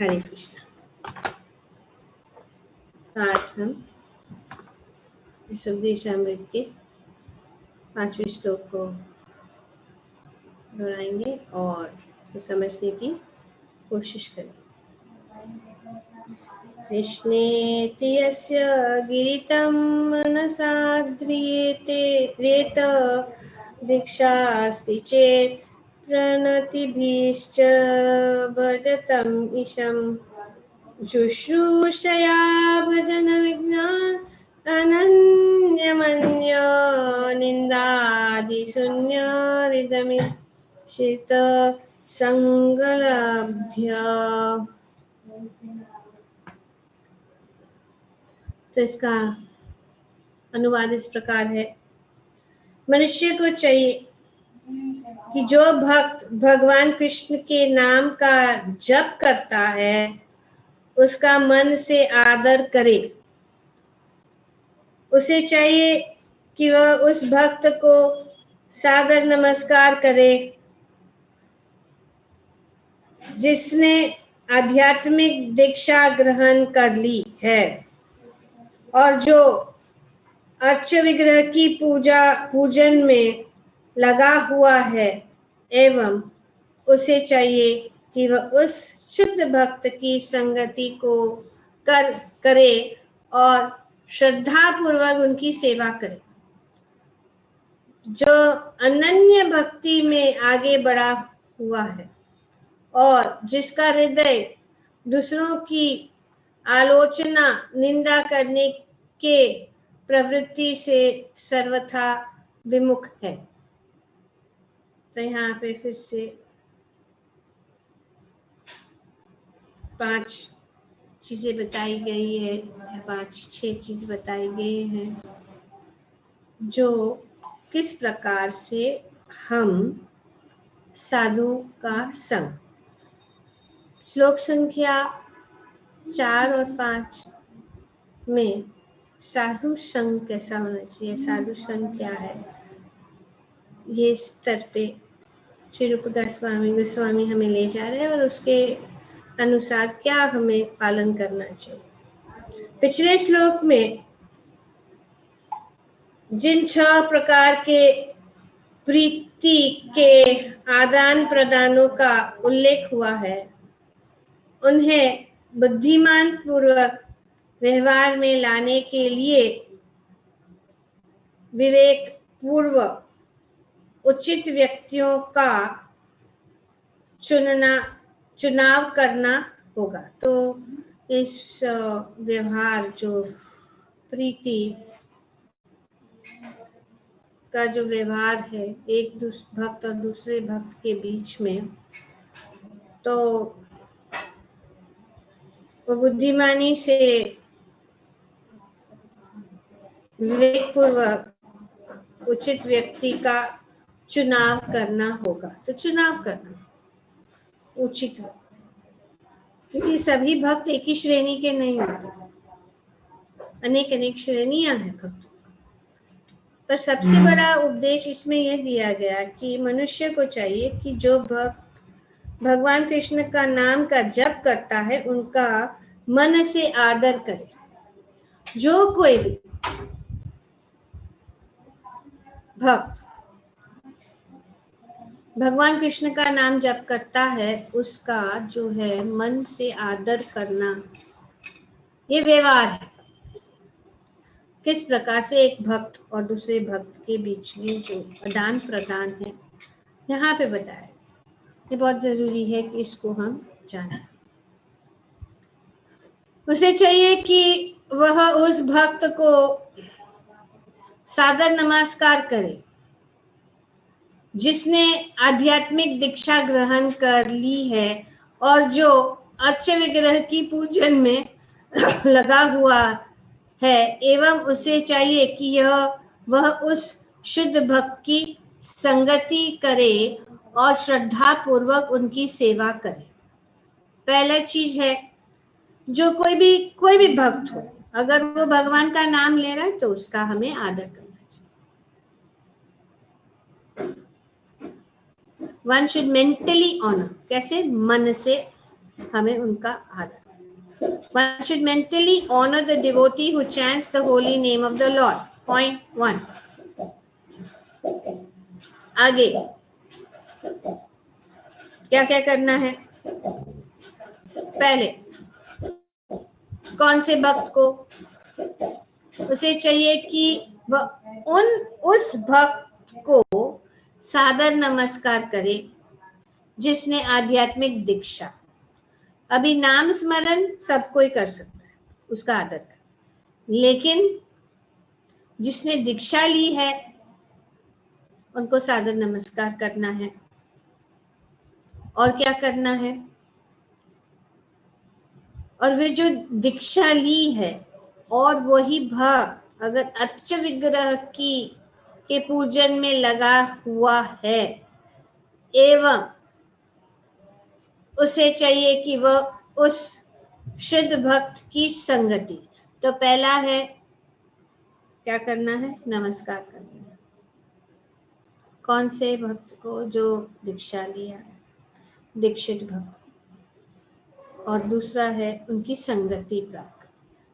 हरे कृष्णा। आज हम इस उपदेशामृत के 5वें श्लोक को दोहराएंगे और उसको समझने की कोशिश करेंगे। कृष्णेति यस्य गिरितं मनसा ध्रियते रेत दीक्षास्ति चेत् प्रणतिभिश्च भजतम् ईशम् शुश्रूषया भजन विज्ञान अनन्यमन्य निन्दादिशून्य हृदमिषित संगलब्ध्य। तो इसका अनुवाद इस प्रकार है। मनुष्य को चाहिए कि जो भक्त भगवान कृष्ण के नाम का जप करता है उसका मन से आदर करे। उसे चाहिए कि वह उस भक्त को सादर नमस्कार करे जिसने आध्यात्मिक दीक्षा ग्रहण कर ली है और जो अर्च विग्रह की पूजन में लगा हुआ है, एवं उसे चाहिए कि वह उस शुद्ध भक्त की संगति को करे और श्रद्धा पूर्वक उनकी सेवा करे। जो अनन्य भक्ति में आगे बढ़ा हुआ है और जिसका हृदय दूसरों की आलोचना निंदा करने के प्रवृत्ति से सर्वथा विमुख है। तो यहाँ पे फिर से 5 चीजें बताई गई है, 5-6 चीज बताई गई हैं जो किस प्रकार से हम साधु का संग। श्लोक संख्या 4 और 5 में साधु संग कैसा होना चाहिए, साधु संग क्या है, ये स्तर पे श्री रूपदास गोस्वामी हमें ले जा रहे हैं और उसके अनुसार क्या हमें पालन करना चाहिए। पिछले श्लोक में जिन 6 प्रकार के प्रीति के आदान प्रदानों का उल्लेख हुआ है उन्हें बुद्धिमान पूर्वक व्यवहार में लाने के लिए विवेक पूर्वक उचित व्यक्तियों का चुनाव करना होगा। तो इस व्यवहार जो प्रीति का जो व्यवहार है एक भक्त और दूसरे भक्त के बीच में, तो वो बुद्धिमानी से विवेक पूर्वक उचित व्यक्ति का चुनाव करना होगा। तो चुनाव करना उचित है क्योंकि सभी भक्त एक ही श्रेणी के नहीं होते, अनेक श्रेणियां हैं भक्तों। पर सबसे बड़ा उपदेश इसमें यह दिया गया कि मनुष्य को चाहिए कि जो भक्त भगवान कृष्ण का नाम का जप करता है उनका मन से आदर करे। जो कोई भी भक्त भगवान कृष्ण का नाम जप करता है उसका जो है मन से आदर करना, ये व्यवहार है। किस प्रकार से एक भक्त और दूसरे भक्त के बीच में जो आदान प्रदान है यहाँ पे बताया, ये बहुत जरूरी है कि इसको हम जानें। उसे चाहिए कि वह उस भक्त को सादर नमस्कार करे जिसने आध्यात्मिक दीक्षा ग्रहण कर ली है और जो अर्च विग्रह की पूजन में लगा हुआ है, एवं उसे चाहिए कि वह उस शुद्ध भक्त की संगति करे और श्रद्धा पूर्वक उनकी सेवा करे। पहला चीज है, जो कोई भी भक्त हो, अगर वो भगवान का नाम ले रहा है तो उसका हमें आदर करना चाहिए। One should mentally honour. कैसे? मन से हमें उनका आदर। One should mentally honor the devotee who chants the holy name of the Lord. Point 1. आगे क्या क्या करना है? पहले कौन से भक्त को, उसे चाहिए कि वह उस भक्त को सादर नमस्कार करे जिसने आध्यात्मिक दीक्षा। अभी नाम स्मरण सब कोई कर सकता है, उसका आदर कर, लेकिन जिसने दीक्षा ली है उनको सादर नमस्कार करना है। और क्या करना है? और वे जो दीक्षा ली है और वही भक्त अगर अर्च विग्रह के पूजन में लगा हुआ है एवं उसे चाहिए कि वह उस शुद्ध भक्त की संगति, तो पहला है क्या करना है? नमस्कार करना है। कौन से भक्त को? जो दीक्षा लिया है, दीक्षित भक्त। और दूसरा है उनकी संगति प्राप्त।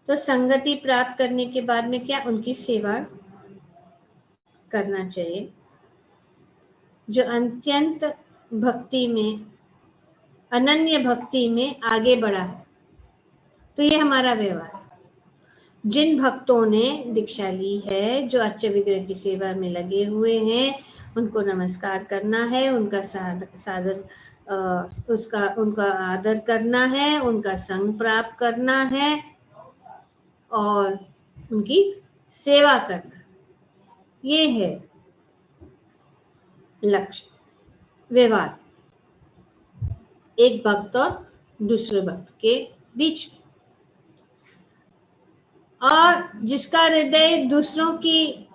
तो संगति प्राप्त करने के बाद में क्या? उनकी सेवा करना चाहिए। जो अत्यंत भक्ति में, अनन्य भक्ति में आगे बढ़ा है, तो ये हमारा व्यवहार है। जिन भक्तों ने दीक्षा ली है, जो अर्च विग्रह की सेवा में लगे हुए हैं, उनको नमस्कार करना है, उनका सादर उनका आदर करना है, उनका संग प्राप्त करना है और उनकी सेवा करना। ये है लक्ष्य, व्यवहार एक भक्त और दूसरे भक्त के बीच में। और जिसका हृदय दूसरों की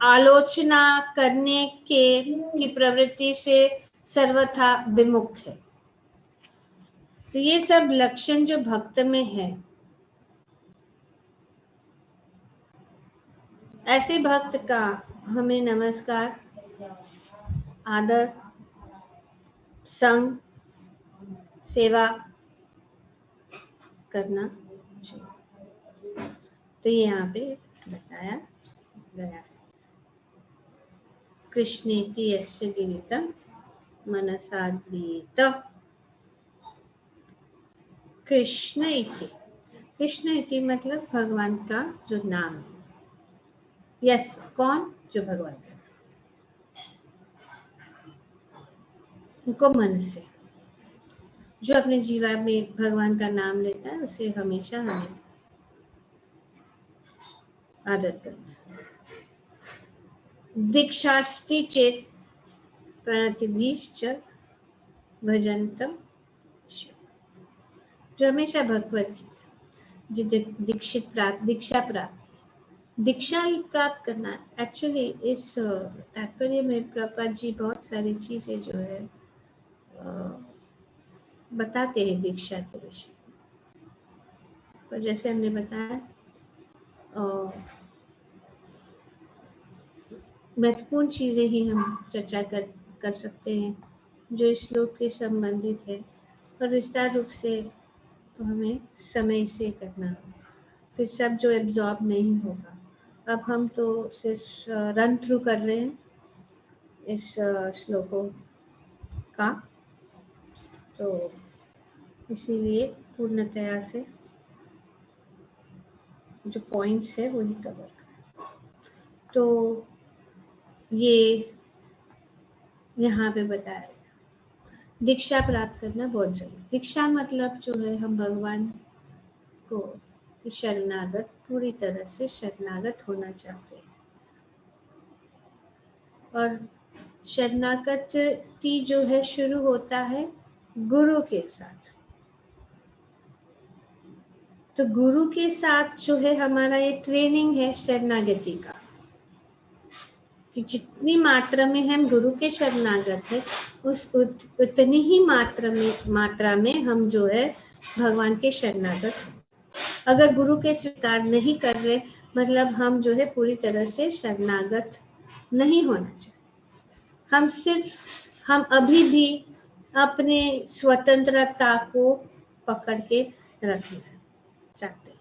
आलोचना करने की प्रवृत्ति से सर्वथा विमुख है। तो ये सब लक्षण जो भक्त में है, ऐसे भक्त का हमें नमस्कार, आदर, संग, सेवा करना चाहिए। तो यहाँ पे बताया गया है, कृष्णेति यस्य गिरितं मनसा गृहीत। कृष्ण इति मतलब भगवान का जो नाम है। यस, कौन? जो भगवान का, उनको मन से, जो अपने जीवन में भगवान का नाम लेता है, उसे हमेशा हमें आदर करना है। दीक्षास्ति चेत प्रणतिभिश्च भजन्तम, जो हमेशा भगवत गीता, दीक्षा प्राप्त करना। एक्चुअली इस तात्पर्य में प्रभुपाद जी बहुत सारी चीजें जो है बताते हैं दीक्षा के विषय पर। जैसे हमने बताया, महत्वपूर्ण चीजें ही हम चर्चा कर सकते हैं जो इस श्लोक के संबंधित है, और विस्तार रूप से तो हमें समय से करना होगा, फिर सब जो एब्जॉर्ब नहीं होगा। अब हम तो सिर्फ रन थ्रू कर रहे हैं इस श्लोकों का, तो इसीलिए पूर्णतया से जो पॉइंट्स है वही कवर करें। तो ये यहाँ पे बताया दीक्षा प्राप्त करना बहुत जरूरी। दीक्षा मतलब जो है हम भगवान को शरणागत, पूरी तरह से शरणागत होना चाहते हैं। और शरणागति जो है शुरू होता है गुरु के साथ। तो गुरु के साथ जो है हमारा ये ट्रेनिंग है शरणागति का, कि जितनी मात्रा में हम गुरु के शरणागत है, उतनी ही मात्रा में हम जो है भगवान के शरणागत हैं। अगर गुरु के स्वीकार नहीं कर रहे, मतलब हम जो है पूरी तरह से शरणागत नहीं होना चाहते। हम अभी भी अपने स्वतंत्रता को पकड़ के रखना चाहते हैं।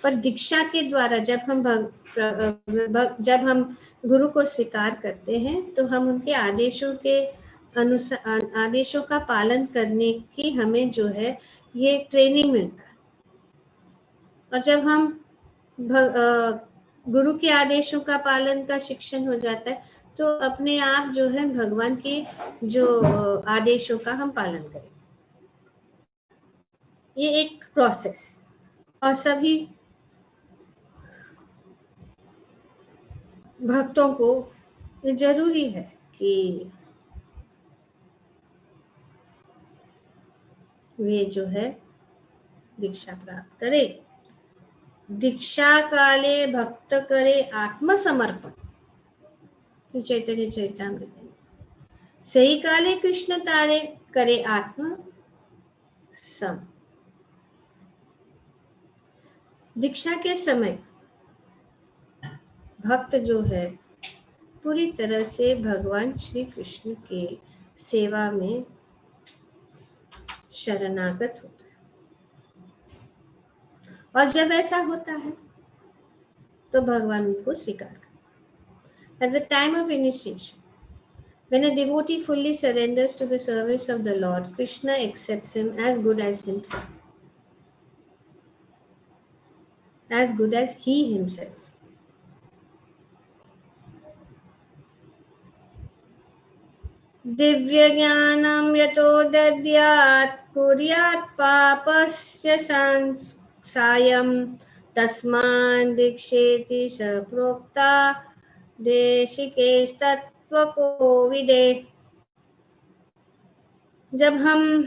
पर दीक्षा के द्वारा जब हम गुरु को स्वीकार करते हैं तो हम उनके आदेशों का पालन करने की हमें जो है ये ट्रेनिंग मिलता है। और जब हम गुरु के आदेशों का पालन का शिक्षण हो जाता है तो अपने आप जो है भगवान के जो आदेशों का हम पालन करें। ये एक प्रोसेस है और सभी भक्तों को ये जरूरी है कि वे जो है दीक्षा प्राप्त करे। दीक्षा काले भक्त करे आत्मसमर्पण, चैतन्य चरितामृत। सही काले कृष्ण तारे करे आत्म सम। दीक्षा के समय भक्त जो है पूरी तरह से भगवान श्री कृष्ण के सेवा में शरणागत होता है। और जब ऐसा होता है तो भगवान उनको स्वीकार करता है। At the time of initiation, when a devotee fully surrenders to the service of the Lord, Krishna accepts him as good as himself, as good as he himself. Divya ज्ञानम यतो दद्यात् कुर्यात् पापस्य सायं तस्मान् दीक्षेति स प्रोक्ता देशिकेस्तत्त्वकोविदे। जब हम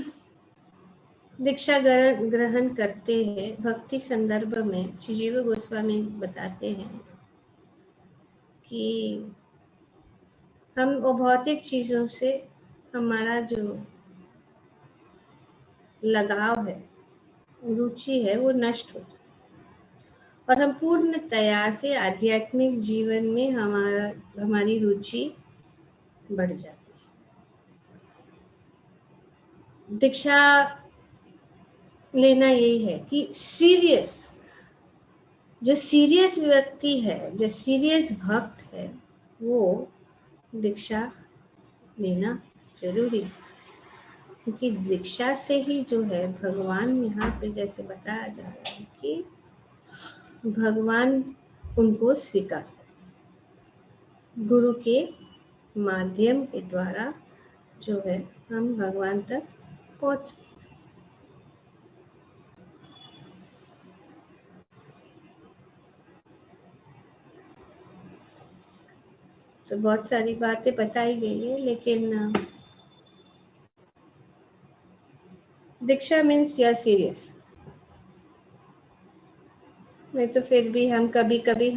दीक्षा ग्रहण करते हैं, भक्ति संदर्भ में श्री जीव गोस्वामी बताते हैं कि हम वो भौतिक चीजों से हमारा जो लगाव है, रुचि है, वो नष्ट हो जाए और हम पूर्णतया से आध्यात्मिक जीवन में हमारी रुचि बढ़ जाती है। दीक्षा लेना यही है कि जो सीरियस व्यक्ति है, जो सीरियस भक्त है, वो दीक्षा लेना जरूरी है। क्योंकि दीक्षा से ही जो है भगवान, यहाँ पे जैसे बताया जा रहा है कि भगवान उनको स्वीकार करते, गुरु के माध्यम के द्वारा जो है हम भगवान तक पहुंच। तो बहुत सारी बातें बताई गई है, लेकिन दीक्षा मीन्स यू आर सीरियस। नहीं तो फिर भी हम कभी कभी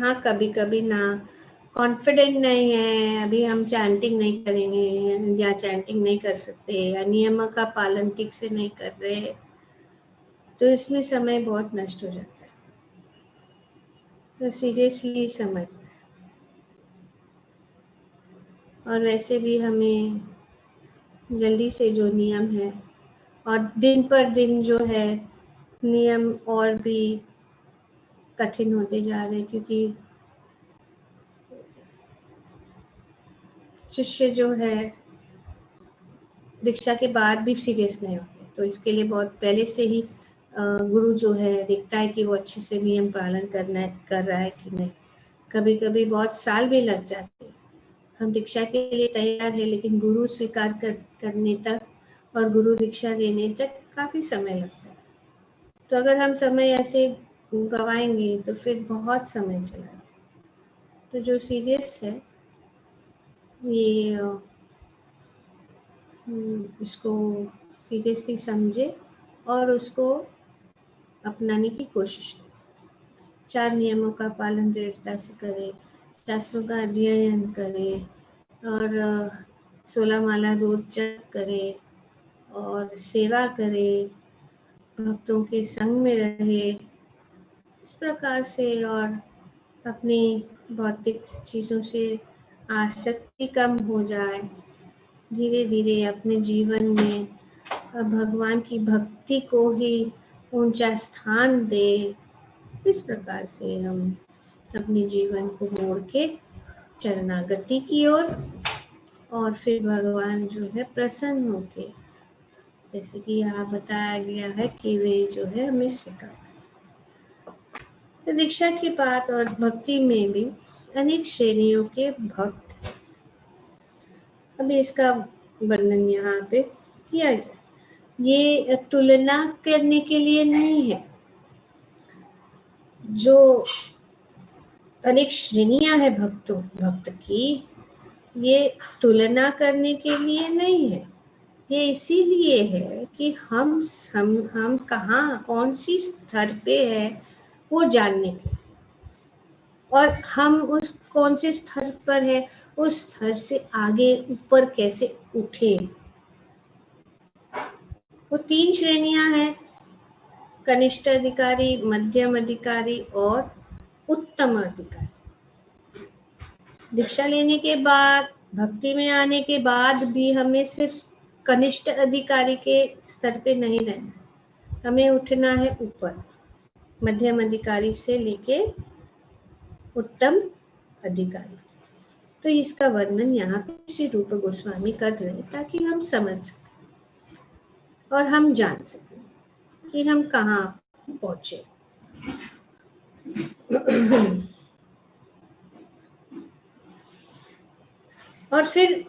ना कॉन्फिडेंट नहीं है, अभी हम चैंटिंग नहीं करेंगे या चैंटिंग नहीं कर सकते या नियम का पालन ठीक से नहीं कर रहे, तो इसमें समय बहुत नष्ट हो जाता है। तो सीरियसली समझना है। और वैसे भी हमें जल्दी से जो नियम है, और दिन पर दिन जो है नियम और भी कठिन होते जा रहे, क्योंकि शिष्य जो है दीक्षा के बाद भी सीरियस नहीं होते। तो इसके लिए बहुत पहले से ही गुरु जो है देखता है कि वो अच्छे से नियम पालन कर रहा है कि नहीं। कभी कभी बहुत साल भी लग जाते हैं। हम दीक्षा के लिए तैयार है, लेकिन गुरु स्वीकार करने तक और गुरु दीक्षा देने तक काफ़ी समय लगता है। तो अगर हम समय ऐसे गवाएंगे तो फिर बहुत समय चला जाए। तो जो सीरियस है ये इसको सीरियसली समझे और उसको अपनाने की कोशिश करें। 4 नियमों का पालन दृढ़ता से करें, शास्त्रों का अध्ययन करें और 16 माला रोज जप करें और सेवा करें, भक्तों के संग में रहे, इस प्रकार से, और अपनी भौतिक चीज़ों से आसक्ति कम हो जाए। धीरे धीरे अपने जीवन में भगवान की भक्ति को ही ऊंचा स्थान दे। इस प्रकार से हम अपने जीवन को मोड़ के शरणागति की ओर और फिर भगवान जो है प्रसन्न होके, जैसे कि यहाँ बताया गया है कि वे जो है हमें स्वीकार करें। तो दीक्षा की बात और भक्ति में भी अनेक श्रेणियों के भक्त। अभी इसका वर्णन यहाँ पे किया जाए। ये तुलना करने के लिए नहीं है। जो अनेक श्रेणियां है भक्त की, ये तुलना करने के लिए नहीं है। ये इसीलिए है कि हम कहाँ कौन सी स्तर पे है वो जानने के, और हम उस कौन से स्तर पर है उस स्तर से आगे ऊपर कैसे उठे। वो 3 श्रेणियां हैं, कनिष्ठ अधिकारी, मध्यम अधिकारी और उत्तम अधिकारी। दीक्षा लेने के बाद, भक्ति में आने के बाद भी हमें सिर्फ कनिष्ठ अधिकारी के स्तर पे नहीं रहना, हमें उठना है ऊपर, मध्यम अधिकारी से लेके उत्तम अधिकारी। तो इसका वर्णन यहाँ पे श्री रूप गोस्वामी कर रहे हैं ताकि हम समझ सकें और हम जान सकें कि हम कहाँ पहुंचे। और फिर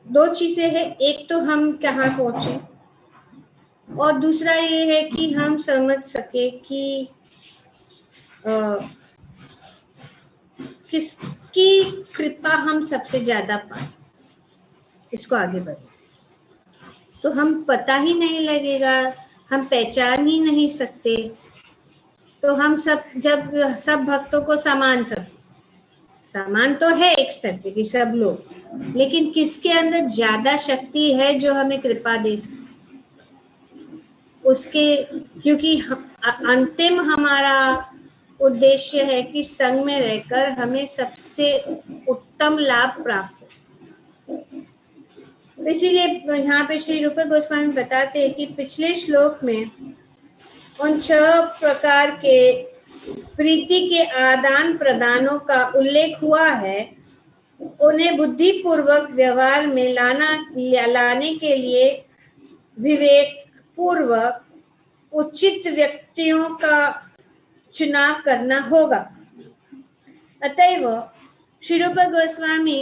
2 चीजें हैं, एक तो हम कहाँ पहुंचे और दूसरा ये है कि हम समझ सके कि किसकी कृपा हम सबसे ज्यादा पाए, इसको आगे बढ़े तो हम पता ही नहीं लगेगा, हम पहचान ही नहीं सकते। तो हम सब जब सब भक्तों को समान तो है एक स्तर पे कि सब लोग, लेकिन किसके अंदर ज्यादा शक्ति है जो हमें कृपा दे सकते उसके, क्योंकि अंतिम हमारा उद्देश्य है कि संग में रहकर हमें सबसे उत्तम लाभ प्राप्त हो। तो इसीलिए यहाँ पे श्री रूप गोस्वामी बताते हैं कि पिछले श्लोक में उन 6 प्रकार के प्रीति के आदान प्रदानों का उल्लेख हुआ है। उन्हें बुद्धि पूर्वक व्यवहार में लाने के लिए विवेक पूर्वक उचित व्यक्तियों का चुनाव करना होगा। अतएव श्री रूप गोस्वामी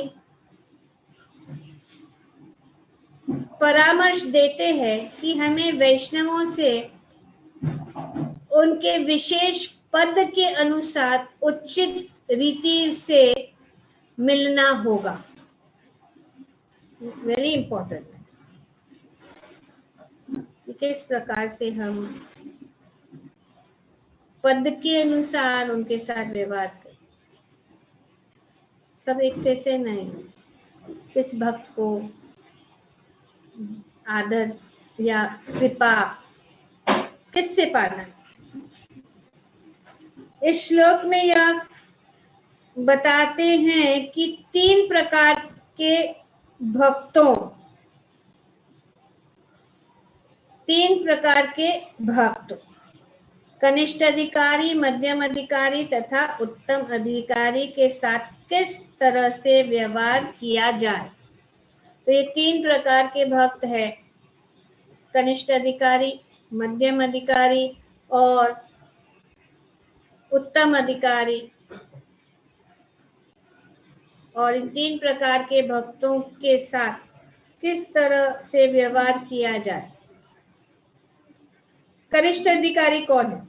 परामर्श देते हैं कि हमें वैष्णवों से उनके विशेष पद के अनुसार उचित रीति से मिलना होगा। वेरी इंपॉर्टेंट है कि किस प्रकार से हम पद के अनुसार उनके साथ व्यवहार करें। सब एक से नहीं, किस भक्त को आदर या कृपा किससे पाना। इस श्लोक में यह बताते हैं कि 3 प्रकार के भक्तों, 3 प्रकार के भक्त, कनिष्ठ अधिकारी, मध्यम अधिकारी तथा उत्तम अधिकारी के साथ किस तरह से व्यवहार किया जाए। तो ये 3 प्रकार के भक्त है, कनिष्ठ अधिकारी, मध्यम अधिकारी और उत्तम अधिकारी। और इन 3 प्रकार के भक्तों के साथ किस तरह से व्यवहार किया जाए। कनिष्ठ अधिकारी कौन है?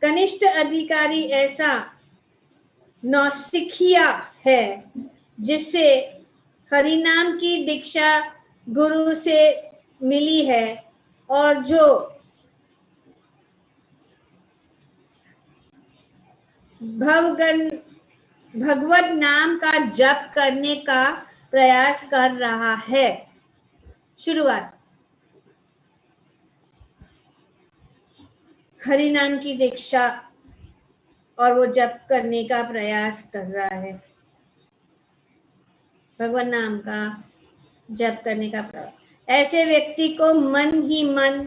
कनिष्ठ अधिकारी ऐसा नौसिखिया है जिससे हरिनाम की दीक्षा गुरु से मिली है और जो भगवत नाम का जप करने का प्रयास कर रहा है। शुरुआत, हरि नाम की दीक्षा और वो जप करने का प्रयास कर रहा है, भगवान नाम का जप करने का प्रयास। ऐसे व्यक्ति को मन ही मन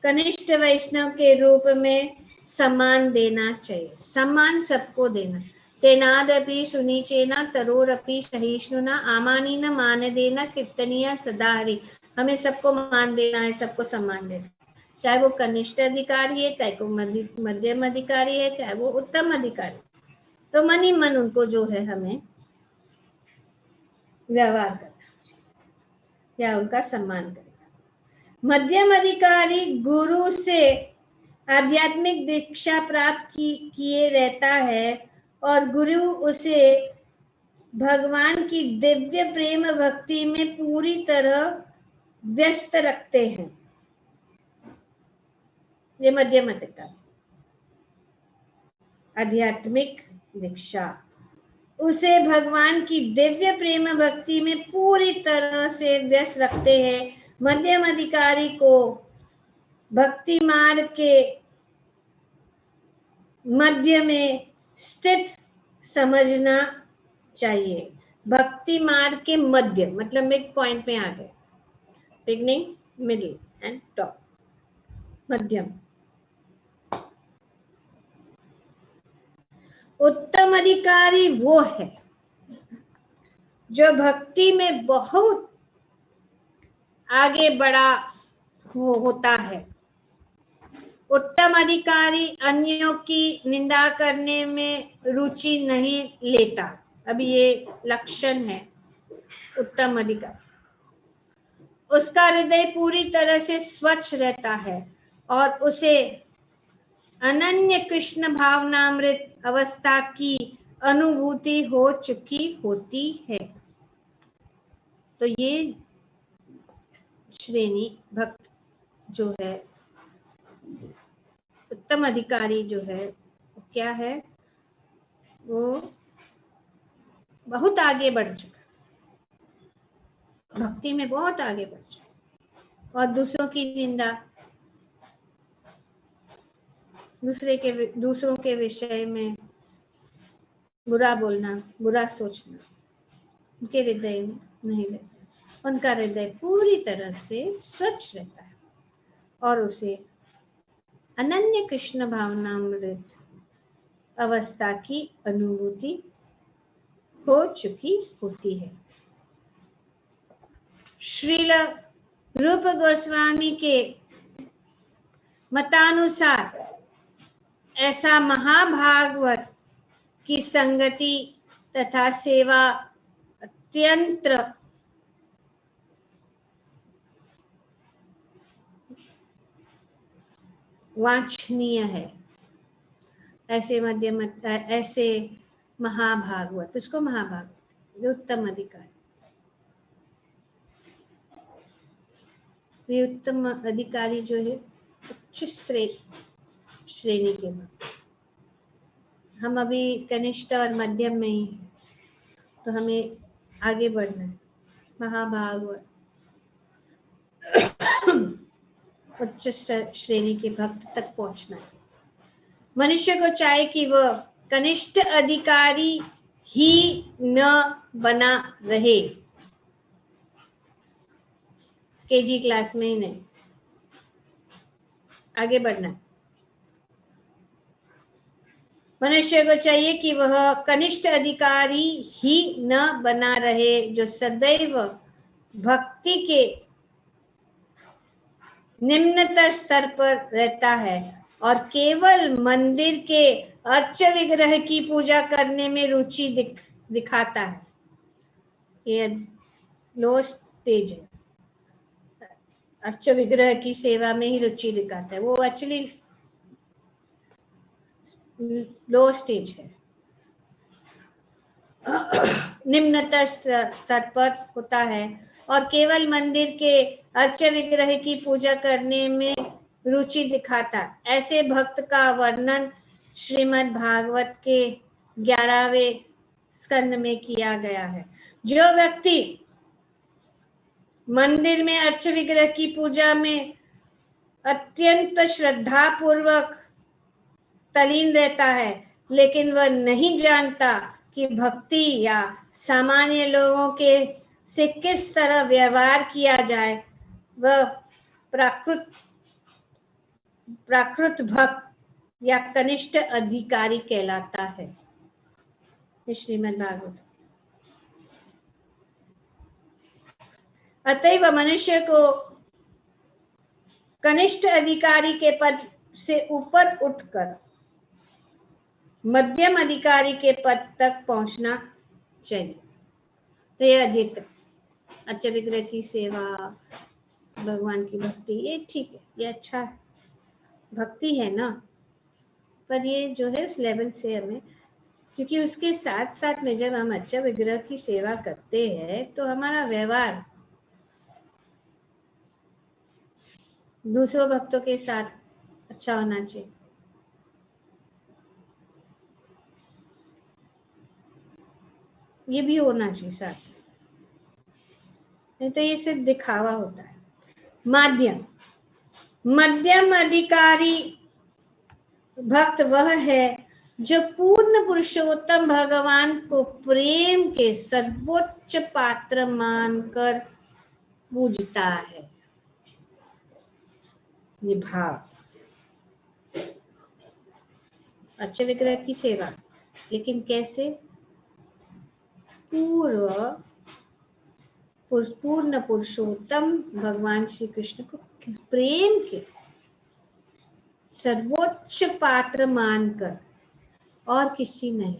कनिष्ठ वैष्णव के रूप में सम्मान देना चाहिए। सम्मान सबको देना। तेनादपि सुनीचेना तरोरपि सहिष्णुना आमानीन मान देना कीर्तनीय सदा हरि। हमें सबको मान देना है, सबको सम्मान देना, चाहे वो कनिष्ठ अधिकारी है, चाहे वो मध्यम अधिकारी है, चाहे वो उत्तम अधिकारी। तो मन ही मन उनको जो है हमें व्यवहार करना या उनका सम्मान करना। मध्यम अधिकारी गुरु से आध्यात्मिक दीक्षा प्राप्त किए रहता है और गुरु उसे भगवान की दिव्य प्रेम भक्ति में पूरी तरह व्यस्त रखते हैं। ये मध्यम अधिकारी आध्यात्मिक दीक्षा, उसे भगवान की दिव्य प्रेम भक्ति में पूरी तरह से व्यस्त रखते हैं। मध्यम अधिकारी को भक्ति मार्ग के मध्य में स्थित समझना चाहिए। भक्ति मार्ग के मध्य मतलब मिड पॉइंट में आ गए, बिगनिंग, मिडिल एंड टॉप, मध्यम। उत्तम अधिकारी वो है जो भक्ति में बहुत आगे बढ़ा होता है। उत्तम अधिकारी अन्यों की निंदा करने में रुचि नहीं लेता। अब ये लक्षण है उत्तम अधिकारी। उसका हृदय पूरी तरह से स्वच्छ रहता है और उसे अनन्य कृष्ण भावनामृत अवस्था की अनुभूति हो चुकी होती है। तो ये श्रेणी भक्त जो है, उत्तम अधिकारी जो है, वो क्या है, वो बहुत आगे बढ़ चुका, भक्ति में बहुत आगे बढ़ चुका और दूसरों की निंदा, दूसरों के विषय में बुरा बोलना, बुरा सोचना उनके हृदय में नहीं रहता। उनका हृदय पूरी तरह से स्वच्छ रहता है और उसे अनन्य कृष्ण भावनामृत अवस्था की अनुभूति हो चुकी होती है। श्रील रूप गोस्वामी के मतानुसार ऐसा महाभागवत की संगति तथा सेवा अत्यंत वांछनीय है। ऐसे महाभागवत, उसको महाभागवत, उत्तम अधिकारी, ये उत्तम अधिकारी जो है उच्च श्रेणी के भक्त। हम अभी कनिष्ठ और मध्यम में ही, तो हमें आगे बढ़ना है, महाभागवत उच्च श्रेणी के भक्त तक पहुंचना है। मनुष्य को चाहे कि वह कनिष्ठ अधिकारी ही न बना रहे, केजी क्लास में ही नहीं, आगे बढ़ना। मनुष्य को चाहिए कि वह कनिष्ठ अधिकारी ही न बना रहे, जो सदैव भक्ति के निम्नतर स्तर पर रहता है और केवल मंदिर के अर्च विग्रह की पूजा करने में रुचि दिखाता है। ये लो स्टेज है, अर्च विग्रह की सेवा में ही रुचि दिखाता है, वो एक्चुअली लो स्टेज है, निम्नतर स्तर पर होता है और केवल मंदिर के अर्च विग्रह की पूजा करने में रुचि दिखाता। ऐसे भक्त का वर्णन श्रीमद् भागवत के 11वें स्कंद में किया गया है। जो व्यक्ति मंदिर में अर्च विग्रह की पूजा में अत्यंत श्रद्धा पूर्वक तल्लीन रहता है, लेकिन वह नहीं जानता कि भक्ति या सामान्य लोगों के से किस तरह व्यवहार किया जाए वह प्राकृत भक्त या कनिष्ठ अधिकारी कहलाता है। श्रीमद् भागवत। अतएव मनुष्य को कनिष्ठ अधिकारी के पद से ऊपर उठकर मध्यम अधिकारी के पद तक पहुंचना चाहिए। तो ये अधिक अच्छे विग्रह की सेवा, भगवान की भक्ति, ये ठीक है, ये अच्छा है, भक्ति है ना, पर ये जो है उस लेवल से हमें, क्योंकि उसके साथ साथ में जब हम अच्छा विग्रह की सेवा करते हैं तो हमारा व्यवहार दूसरों भक्तों के साथ अच्छा होना चाहिए। ये भी होना चाहिए साथ साथ, नहीं तो ये सिर्फ दिखावा होता है। मध्यम अधिकारी भक्त वह है जो पूर्ण पुरुषोत्तम भगवान को प्रेम के सर्वोच्च पात्र मानकर पूजता है। ये भाव, अच्छे विग्रह की सेवा, लेकिन कैसे? पूर्ण पुरुषोत्तम भगवान श्री कृष्ण को प्रेम के सर्वोच्च पात्र मानकर, और किसी नहीं।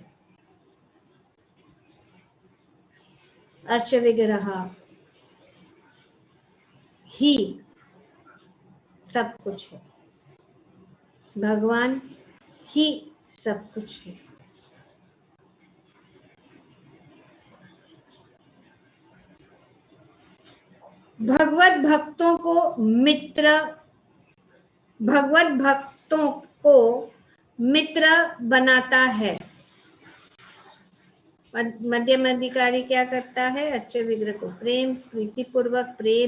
अर्च विग्रह ही सब कुछ है, भगवान ही सब कुछ है। भगवत भक्तों को मित्र बनाता है। मध्यम अधिकारी क्या करता है? अच्छे विग्रह को प्रेम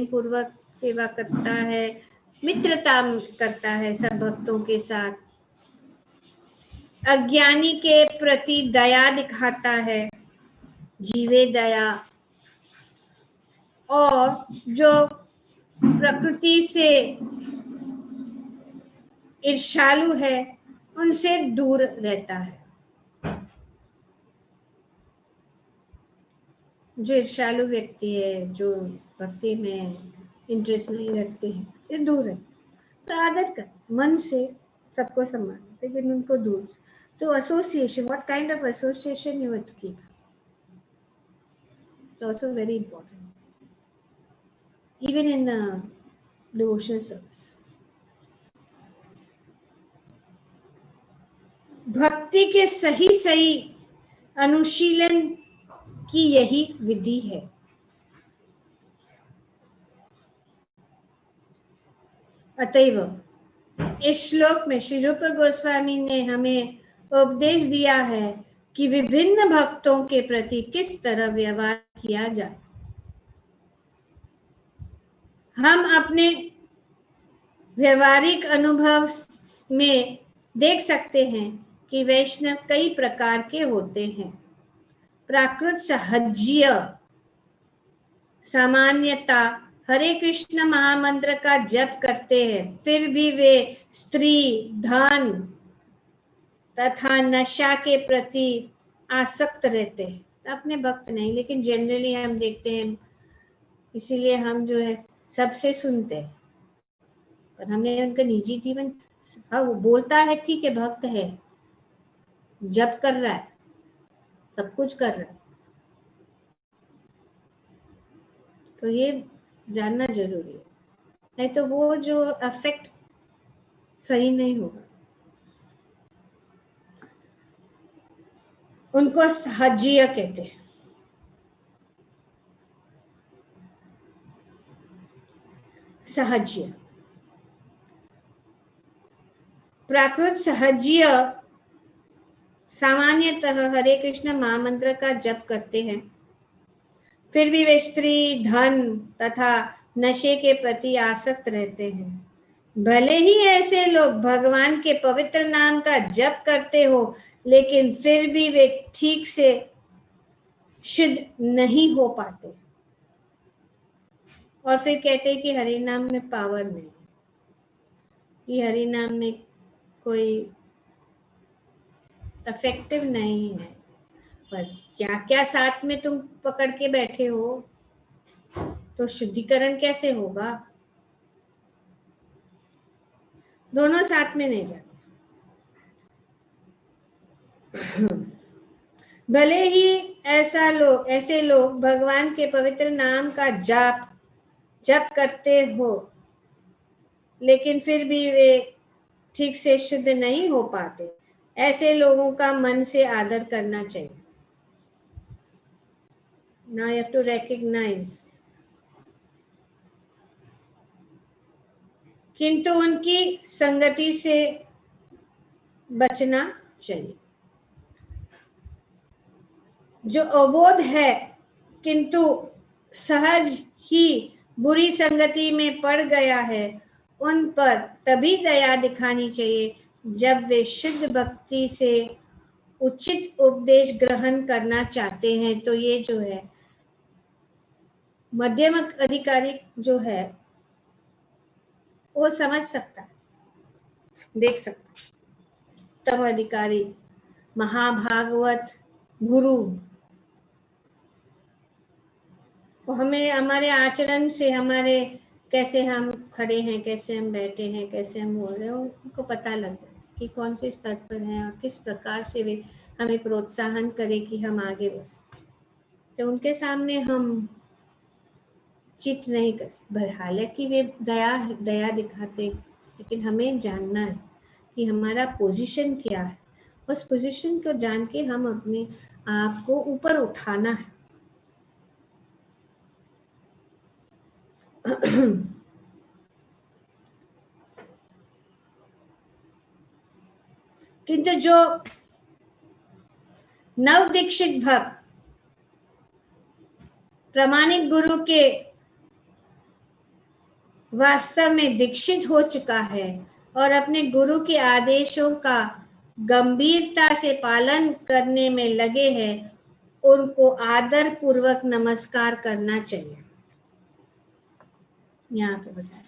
पूर्वक सेवा करता है, मित्रता करता है सब भक्तों के साथ, अज्ञानी के प्रति दया दिखाता है, जीवे दया, और जो प्रकृति से ईर्ष्यालु है उनसे दूर रहता है। जो ईर्ष्यालु व्यक्ति है, जो भक्ति में इंटरेस्ट नहीं रखते हैं, ये दूर है। पर आदर कर, मन से सबको सम्मान, लेकिन उनको दूर। तो association, what kind of association you have to keep, it's also very important, even in devotional service. भक्ति के सही अनुशीलन की यही विधि है। अतएव इस श्लोक में श्री रूप गोस्वामी ने हमें उपदेश दिया है कि विभिन्न भक्तों के प्रति किस तरह व्यवहार किया जाए। हम अपने व्यवहारिक अनुभव में देख सकते हैं कि वैष्णव कई प्रकार के होते हैं। प्राकृत सहज्य सामान्यता हरे कृष्ण महामंत्र का जप करते हैं, फिर भी वे स्त्री, धन तथा नशा के प्रति आसक्त रहते हैं। अपने भक्त नहीं, लेकिन जनरली हम देखते हैं, इसीलिए हम जो है सबसे सुनते हैं, पर हमने उनका निजी जीवन, हाँ वो बोलता है ठीक है भक्त है, जप कर रहा है, सब कुछ कर रहा है, तो ये जानना जरूरी है, नहीं तो वो जो अफेक्ट सही नहीं होगा। उनको सहज्य कहते हैं। सहज्य, प्राकृत सहज्य सामान्यतः हरे कृष्ण महामंत्र का जप करते हैं, फिर भी वे स्त्री, धन तथा नशे के प्रति आसक्त रहते हैं। भले ही ऐसे लोग भगवान के पवित्र नाम का जप करते हो, लेकिन फिर भी वे ठीक से शुद्ध नहीं हो पाते। और फिर कहते हैं कि हरि नाम में पावर नहीं, कि हरि नाम में कोई इफेक्टिव नहीं है। पर क्या क्या साथ में तुम पकड़ के बैठे हो, तो शुद्धिकरण कैसे होगा? दोनों साथ में नहीं जाते। भले ही ऐसे लोग भगवान के पवित्र नाम का जप करते हो, लेकिन फिर भी वे ठीक से शुद्ध नहीं हो पाते। ऐसे लोगों का मन से आदर करना चाहिए। Now you have to recognize, किंतु उनकी संगति से बचना चाहिए। जो अवोध है किंतु सहज ही बुरी संगति में पड़ गया है, उन पर तभी दया दिखानी चाहिए जब वे शुद्ध भक्ति से उचित उपदेश ग्रहण करना चाहते हैं। तो ये जो है मध्यम अधिकारी जो है वो समझ सकता है, देख सकता है। उत्तम अधिकारी, महाभागवत गुरु, वो हमें हमारे आचरण से, हमारे कैसे हम खड़े हैं, कैसे हम बैठे हैं, कैसे हम बोल रहे हैं, उनको पता लग जाता है कि कौन से स्तर पर हैं और किस प्रकार से वे हमें प्रोत्साहन करें कि हम आगे बढ़ सकें। तो उनके सामने हम चीट नहीं कर सकते। हालांकि वे दया दिखाते, लेकिन हमें जानना है कि हमारा पोजीशन क्या है। उस पोजीशन को जान के हम अपने आप को ऊपर उठाना है। किंतु जो नव दीक्षित भक्त प्रमाणित गुरु के वास्तव में दीक्षित हो चुका है और अपने गुरु के आदेशों का गंभीरता से पालन करने में लगे हैं, उनको आदर पूर्वक नमस्कार करना चाहिए। यहाँ पे बताया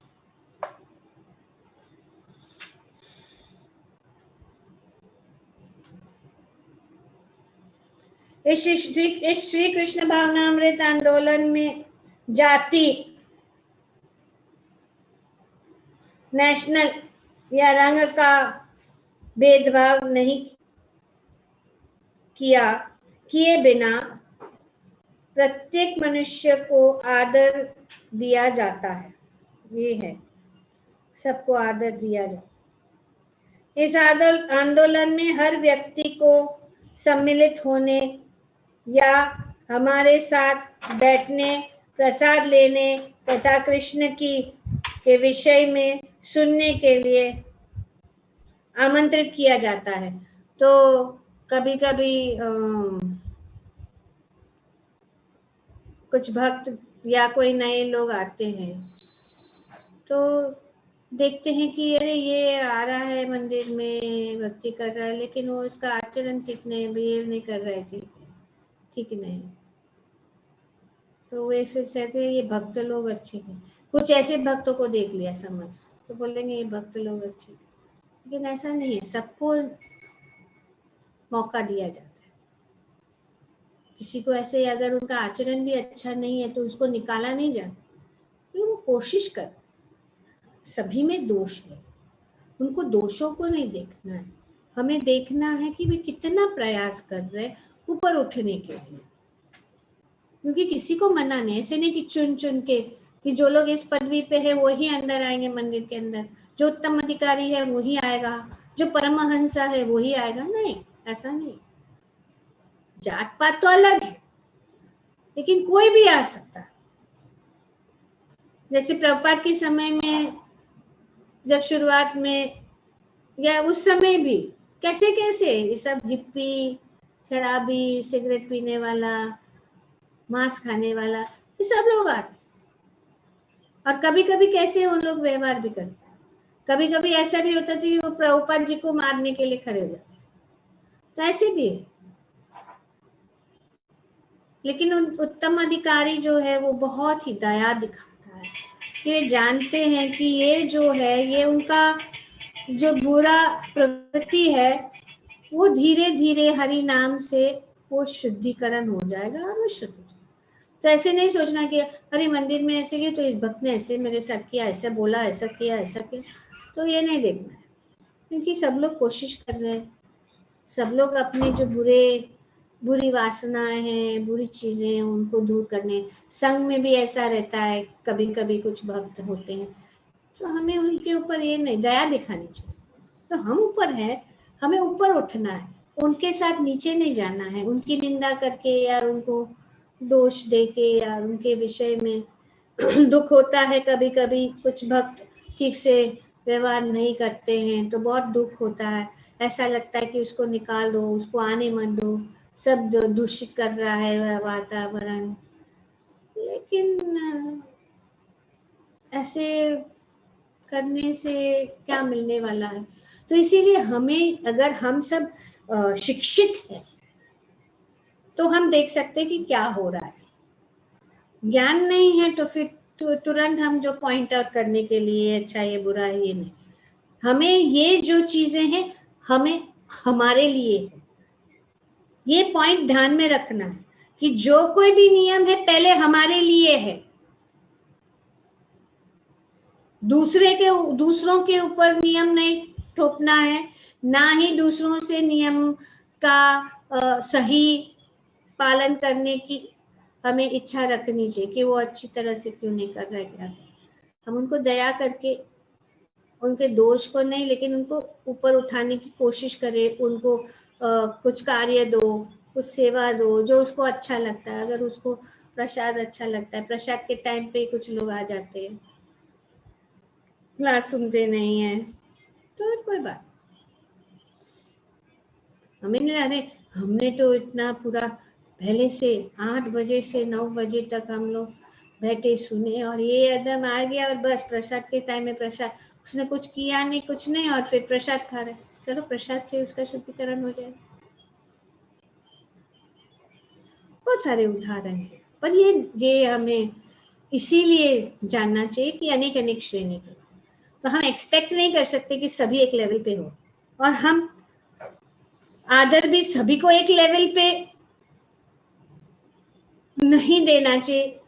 इस श्री कृष्ण भावनामृत आंदोलन में जाति, नेशनल या रंग का भेदभाव नहीं किए बिना प्रत्येक मनुष्य को आदर दिया जाता है। ये है, सबको आदर दिया जाता। इस आंदोलन में हर व्यक्ति को सम्मिलित होने या हमारे साथ बैठने, प्रसाद लेने तथा कृष्ण के विषय में सुनने के लिए आमंत्रित किया जाता है। तो कभी कभी कुछ भक्त या कोई नए लोग आते हैं तो देखते हैं कि अरे ये आ रहा है मंदिर में, भक्ति कर रहा है, लेकिन वो उसका आचरण ठीक नहीं, बिहेव नहीं कर रहा है ठीक नहीं। तो वे फिर कहते हैं ये भक्त लोग अच्छे हैं। कुछ ऐसे भक्तों को देख लिया समझ, तो बोलेंगे ये भक्त लोग अच्छे, लेकिन ऐसा नहीं है। सबको मौका दिया जाता है। किसी को ऐसे अगर उनका आचरण भी अच्छा नहीं है तो उसको निकाला नहीं जाता, तो वो कोशिश कर। सभी में दोष है, उनको दोषों को नहीं देखना है, हमें देखना है कि वे कितना प्रयास कर रहे हैं ऊपर उठने के लिए। क्योंकि किसी को मना नहीं, ऐसे नहीं कि चुन चुन के कि जो लोग इस पदवी पे है वो ही अंदर आएंगे मंदिर के अंदर, जो उत्तम अधिकारी है वो ही आएगा, जो परमहंसा है वो ही आएगा। नहीं, ऐसा नहीं। जात पात तो अलग है, लेकिन कोई भी आ सकता है। जैसे प्रभुपाद के समय में जब शुरुआत में या उस समय भी कैसे कैसे ये सब हिप्पी, शराबी, सिगरेट पीने वाला, मांस खाने वाला, ये सब लोग आते। और कभी कभी कैसे उन लोग व्यवहार भी करते हैं। कभी कभी ऐसा भी होता था कि वो प्रभुपाद जी को मारने के लिए खड़े हो जाते थे, तो ऐसे भी है। लेकिन उत्तम अधिकारी जो है वो बहुत ही दया दिखाता है, कि वे जानते हैं कि ये जो है, ये उनका जो बुरा प्रवृत्ति है वो धीरे धीरे हरि नाम से वो शुद्धिकरण हो जाएगा और वो शुद्ध हो जाएगा। तो ऐसे नहीं सोचना कि अरे मंदिर में ऐसे किया तो इस भक्त ने ऐसे मेरे साथ किया, ऐसा बोला, ऐसा किया, ऐसा किया, तो ये नहीं देखना है। क्योंकि सब लोग कोशिश कर रहे हैं, सब लोग अपनी जो बुरी वासनाएं हैं, बुरी चीज़ें हैं, उनको दूर करने। संग में भी ऐसा रहता है, कभी कभी कुछ भक्त होते हैं, तो हमें उनके ऊपर ये नहीं दया दिखानी चाहिए। तो हम ऊपर है, हमें ऊपर उठना है, उनके साथ नीचे नहीं जाना है, उनकी निंदा करके या उनको दोष दे के या उनके विषय में दुख होता है। कभी कभी कुछ भक्त ठीक से व्यवहार नहीं करते हैं तो बहुत दुख होता है, ऐसा लगता है कि उसको निकाल दो, उसको आने मत दो, सब दूषित कर रहा है वातावरण। लेकिन ऐसे करने से क्या मिलने वाला है? तो इसीलिए हमें, अगर हम सब शिक्षित हैं तो हम देख सकते हैं कि क्या हो रहा है। ज्ञान नहीं है तो फिर तुरंत हम जो पॉइंट आउट करने के लिए अच्छा ये बुरा है, ये नहीं। हमें ये जो चीजें हैं हमें हमारे लिए है, ये पॉइंट ध्यान में रखना है कि जो कोई भी नियम है पहले हमारे लिए है, दूसरों के ऊपर नियम नहीं थोपना है, ना ही दूसरों से नियम का सही पालन करने की हमें इच्छा रखनी चाहिए कि वो अच्छी तरह से क्यों नहीं कर रहा है, क्या हम उनको दया करके उनके दोष को नहीं, लेकिन उनको ऊपर उठाने की कोशिश करें, उनको कुछ कार्य दो, कुछ सेवा दो जो उसको अच्छा लगता है। अगर उसको प्रसाद अच्छा लगता है, प्रसाद के टाइम पे कुछ लोग आ जाते हैं, क्लास सुनते नहीं है, तो कोई बात हमें नहीं। अरे हमने तो इतना पूरा पहले से 8 बजे से 9 बजे तक हम लोग बैठे सुने और ये एकदम आ गया और बस प्रसाद के टाइम में प्रसाद, उसने कुछ किया नहीं, कुछ नहीं, और फिर प्रसाद खा रहे, चलो प्रसाद से उसका शुद्धिकरण हो जाए। बहुत सारे उदाहरण हैं, पर ये हमें इसीलिए जानना चाहिए कि अनेक अनेक श्रेणी के, तो हम एक्सपेक्ट नहीं कर सकते कि सभी एक लेवल पे हो, और हम आदर भी सभी को एक लेवल पे नहीं देना चाहिए,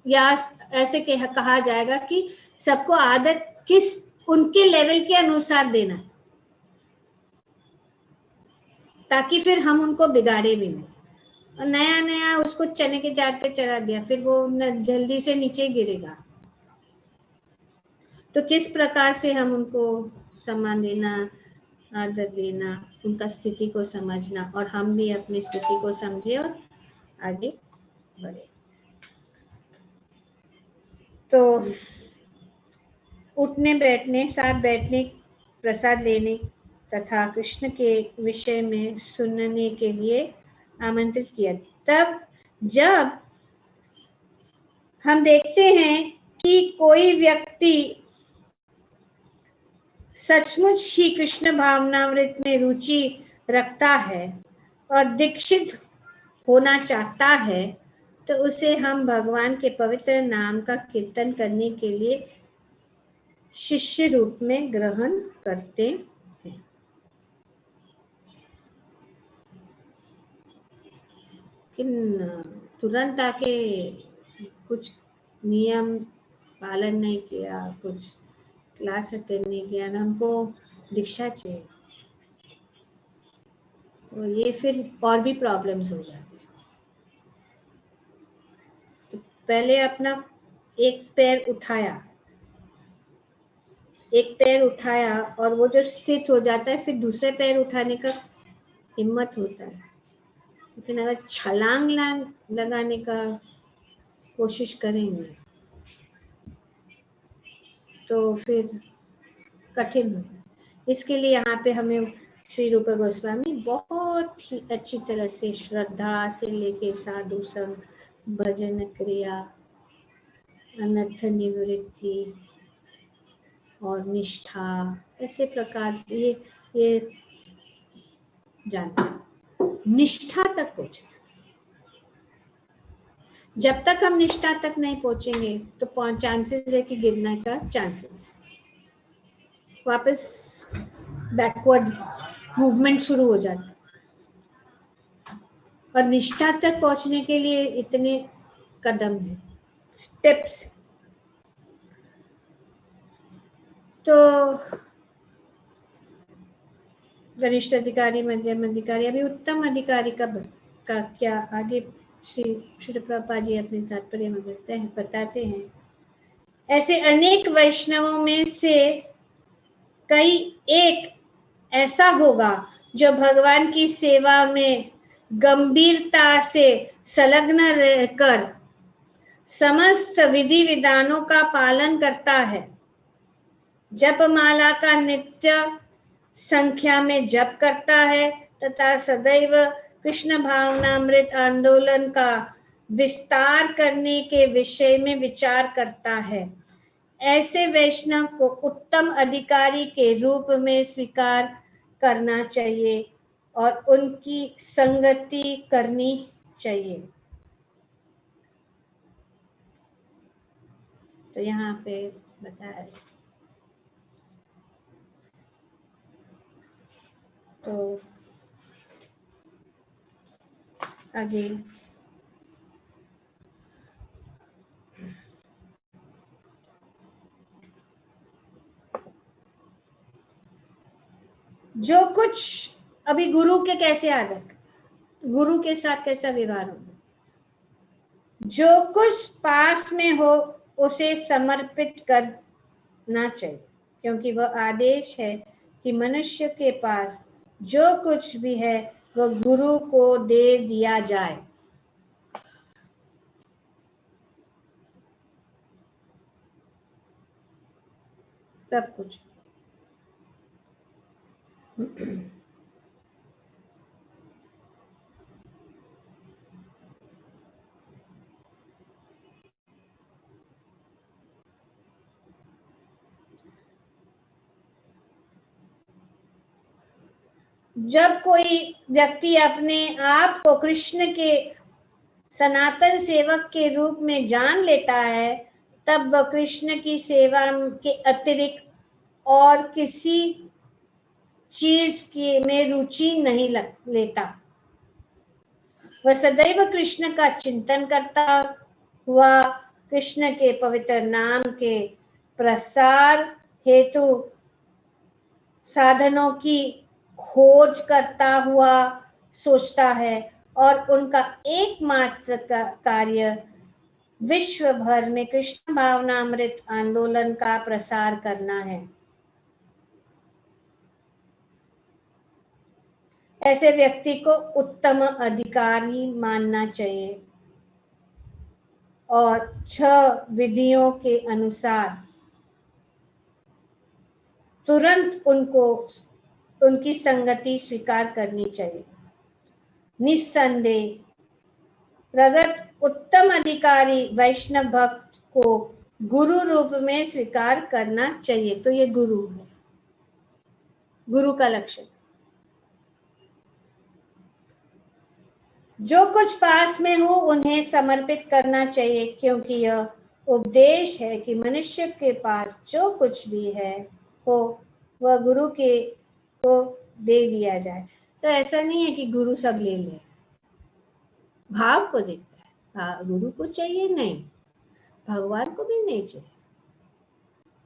या ऐसे कहा जाएगा कि सबको आदर किस उनके लेवल के अनुसार देना, ताकि फिर हम उनको बिगाड़े भी नहीं। और नया नया उसको चने के जार पे चढ़ा दिया, फिर वो जल्दी से नीचे गिरेगा। तो किस प्रकार से हम उनको सम्मान देना, आदर देना, उनका स्थिति को समझना, और हम भी अपनी स्थिति को समझे और आगे बढ़े। तो उठने बैठने, साथ बैठने, प्रसाद लेने तथा कृष्ण के विषय में सुनने के लिए आमंत्रित किया। तब जब हम देखते हैं कि कोई व्यक्ति सचमुच ही कृष्ण भावनामृत में रुचि रखता है और दीक्षित होना चाहता है, तो उसे हम भगवान के पवित्र नाम का कीर्तन करने के लिए शिष्य रूप में ग्रहण करते हैं। तुरंत आके कुछ नियम पालन नहीं किया, कुछ क्लास अटेंड नहीं किया, हमको दीक्षा चाहिए, तो ये फिर और भी प्रॉब्लम्स हो जाती है। तो पहले अपना एक पैर उठाया और वो जब स्थित हो जाता है फिर दूसरे पैर उठाने का हिम्मत होता है। लेकिन अगर छलांग लगाने का कोशिश करेंगे तो फिर कठिन हो जाए। इसके लिए यहाँ पे हमें श्री रूप गोस्वामी बहुत ही अच्छी तरह से श्रद्धा से लेके साधु संग, भजन क्रिया, अनर्थ निवृत्ति और निष्ठा, ऐसे प्रकार से ये जानना, निष्ठा तक पहुंचना। जब तक हम निष्ठा तक नहीं पहुंचेंगे तो चांसेस है कि गिरने का चांसेस है, वापस बैकवर्ड मूवमेंट शुरू हो जाता है। और निष्ठा तक पहुंचने के लिए इतने कदम हैं, स्टेप्स। तो वरिष्ठ अधिकारी, मध्यम अधिकारी, अभी उत्तम अधिकारी का क्या आगे श्री प्रभुपाद जी अपने तात्पर्य में बताते हैं। ऐसे अनेक वैष्णवों में से कई एक ऐसा होगा जो भगवान की सेवा में गंभीरता से संलग्न रहकर समस्त विधि विधानों का पालन करता है, जप माला का नित्य संख्या में जप करता है तथा सदैव कृष्ण भावनामृत आंदोलन का विस्तार करने के विषय में विचार करता है। ऐसे वैष्णव को उत्तम अधिकारी के रूप में स्वीकार करना चाहिए और उनकी संगति करनी चाहिए। तो यहाँ पे बताया, तो आगे जो कुछ अभी गुरु के कैसे आदर, गुरु के साथ कैसा व्यवहार होगा, जो कुछ पास में हो उसे समर्पित करना चाहिए, क्योंकि वह आदेश है कि मनुष्य के पास जो कुछ भी है वह गुरु को दे दिया जाए। सब कुछ। जब कोई व्यक्ति अपने आप को कृष्ण के सनातन सेवक के रूप में जान लेता है, तब वह कृष्ण की सेवा के अतिरिक्त और किसी चीज की में रुचि नहीं लेता। वह सदैव कृष्ण का चिंतन करता हुआ कृष्ण के पवित्र नाम के प्रसार हेतु साधनों की खोज करता हुआ सोचता है और उनका एकमात्र कार्य विश्व भर में कृष्ण भावनामृत आंदोलन का प्रसार करना है। ऐसे व्यक्ति को उत्तम अधिकारी मानना चाहिए और 6 विधियों के अनुसार तुरंत उनकी संगति स्वीकार करनी चाहिए। निस्संदेह प्रगत उत्तम अधिकारी वैष्णव भक्त को गुरु रूप में स्वीकार करना चाहिए। तो ये गुरु है, गुरु का लक्षण। जो कुछ पास में हो उन्हें समर्पित करना चाहिए, क्योंकि यह उपदेश है कि मनुष्य के पास जो कुछ भी है हो वह गुरु के को दे दिया जाए। तो ऐसा नहीं है कि गुरु सब ले ले, भाव को देता है। हाँ, गुरु को चाहिए नहीं, भगवान को भी नहीं चाहिए।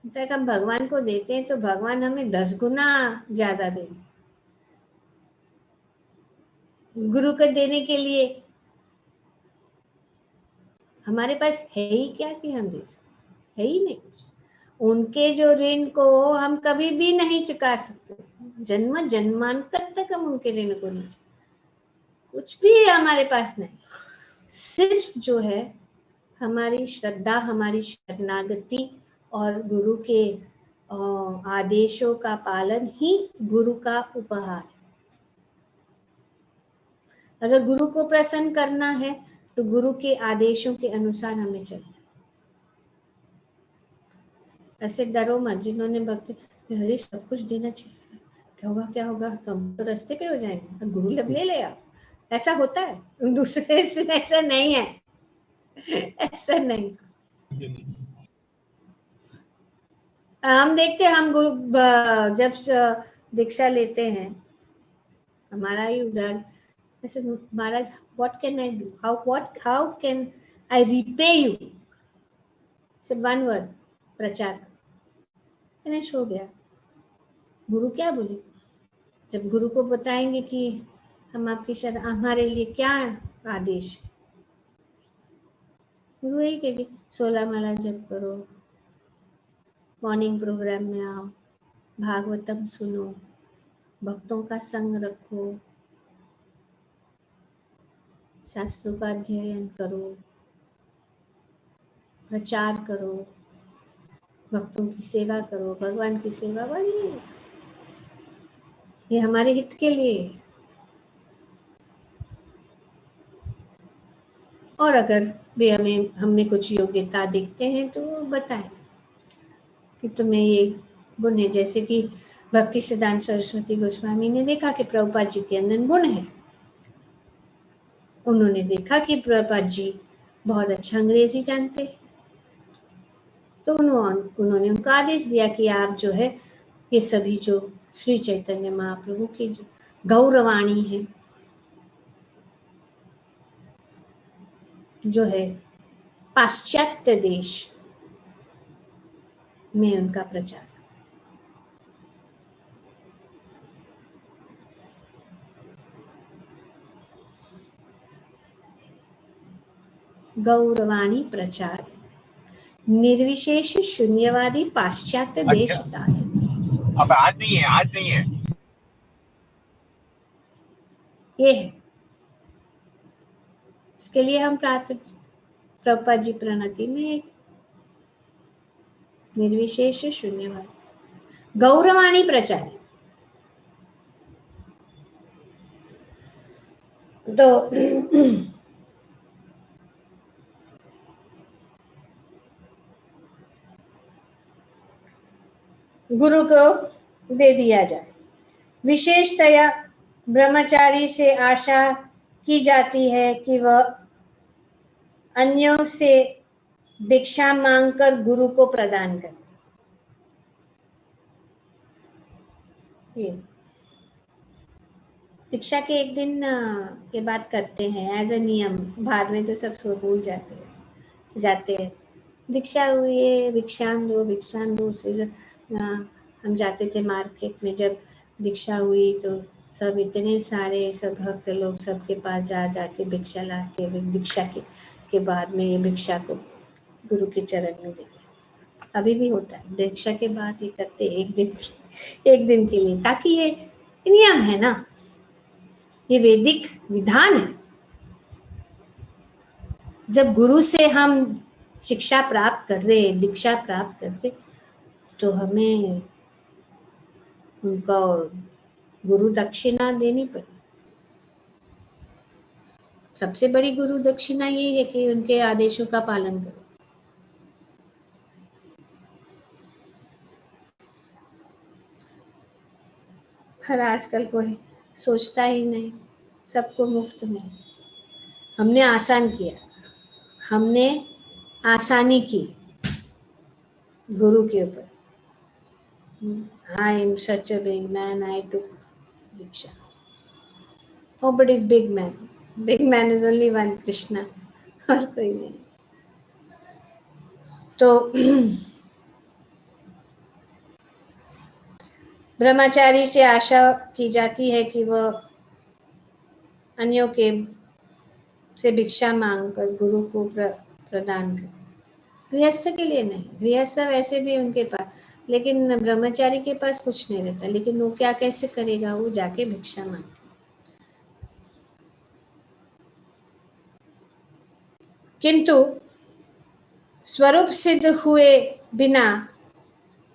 इनफैक्ट हम भगवान को देते हैं तो भगवान हमें 10 गुना ज्यादा देंगे। गुरु को देने के लिए हमारे पास है ही क्या कि हम दे सकते, है ही नहीं कुछ। उनके जो ऋण को हम कभी भी नहीं चुका सकते, जन्म जन्मांतर तक हम उनके ऋण को नहीं चुका, कुछ भी हमारे पास नहीं। सिर्फ जो है हमारी श्रद्धा, हमारी शरणागति और गुरु के आदेशों का पालन ही गुरु का उपहार। अगर गुरु को प्रसन्न करना है तो गुरु के आदेशों के अनुसार हमें चलना। ऐसे डरो मत, जिन्होंने भक्ति हरी सब कुछ देना चाहिए, क्या होगा तो हम तो रास्ते पे हो जाएंगे, गुरु लब ले लेगा, ऐसा होता है। दूसरे से ऐसा नहीं है। ऐसा नहीं। हम देखते हैं, हम जब दीक्षा लेते हैं, हमारा ही उदाहरण ऐसे, महाराज what can I do, how can I repay you, सिर्फ वन वर्ड, प्रचार, फिनिश हो गया। गुरु क्या बोले? जब गुरु को बताएंगे कि हम आपकी शरण, हमारे लिए क्या आदेश, गुरु यही कहेगी 16 माला जप करो, मॉर्निंग प्रोग्राम में आओ, भागवतम सुनो, भक्तों का संग रखो, शास्त्रों का अध्ययन करो, प्रचार करो, भक्तों की सेवा करो, भगवान की सेवा, वही ये हमारे हित के लिए। और अगर वे हमें कुछ योग्यता देखते हैं तो बताएं कि तुम्हें ये गुण है। जैसे कि भक्ति सिद्धांत सरस्वती गोस्वामी ने देखा कि प्रभुपाद जी के अंदर गुण है, उन्होंने देखा कि प्रभुपाद जी बहुत अच्छा अंग्रेजी जानते हैं, तो उन्होंने उनको आदेश दिया कि आप जो है ये सभी जो श्री चैतन्य महाप्रभु की जो गौरवाणी है, जो है पाश्चात्य देश में उनका प्रचार, गौरवाणी प्रचार, निर्विशेष शून्यवादी पाश्चात्य देश डाले। अब आज नहीं है, आज नहीं है, ये है। इसके लिए हम प्रभुपाद जी प्रणति में निर्विशेष शून्यवादी गौरवाणी प्रचार, तो गुरु को दे दिया जाए। विशेषतया ब्रह्मचारी से आशा की जाती है कि वह अन्यों से भिक्षा मांगकर गुरु को प्रदान करे। ये दीक्षा के एक दिन के बाद करते हैं एज ए नियम, बाद में तो सब सो भूल जाते हैं। दीक्षा हुई है, भिक्षान दो से हम जाते थे मार्केट में, जब दीक्षा हुई तो सब इतने सारे सब भक्त लोग सबके पास जाके भिक्षा ला के दीक्षा के बाद में ये भिक्षा को गुरु के चरण में दे। अभी भी होता है, दीक्षा के बाद ये करते एक दिन के लिए, ताकि ये नियम है ना, ये वैदिक विधान है। जब गुरु से हम शिक्षा प्राप्त कर रहे, दीक्षा प्राप्त कर रहे, तो हमें उनका गुरु दक्षिणा देनी पड़े। सबसे बड़ी गुरु दक्षिणा ये है कि उनके आदेशों का पालन करो। पर आजकल कोई सोचता ही नहीं, सबको मुफ्त में। हमने आसान किया, हमने आसानी की गुरु के ऊपर। I am such a big man, I took Diksha. Nobody is big man. Big man is only one, Krishna. और कोई नहीं। तो ब्रह्मचारी से आशा की जाती है कि वह अन्यों के से भिक्षा मांगकर गुरु को प्रदान करे। गृहस्थ के लिए नहीं, गृहस्थ वैसे भी उनके पास, लेकिन ब्रह्मचारी के पास कुछ नहीं रहता, लेकिन वो क्या कैसे करेगा, वो जाके भिक्षा मांगे। किंतु स्वरूप सिद्ध हुए बिना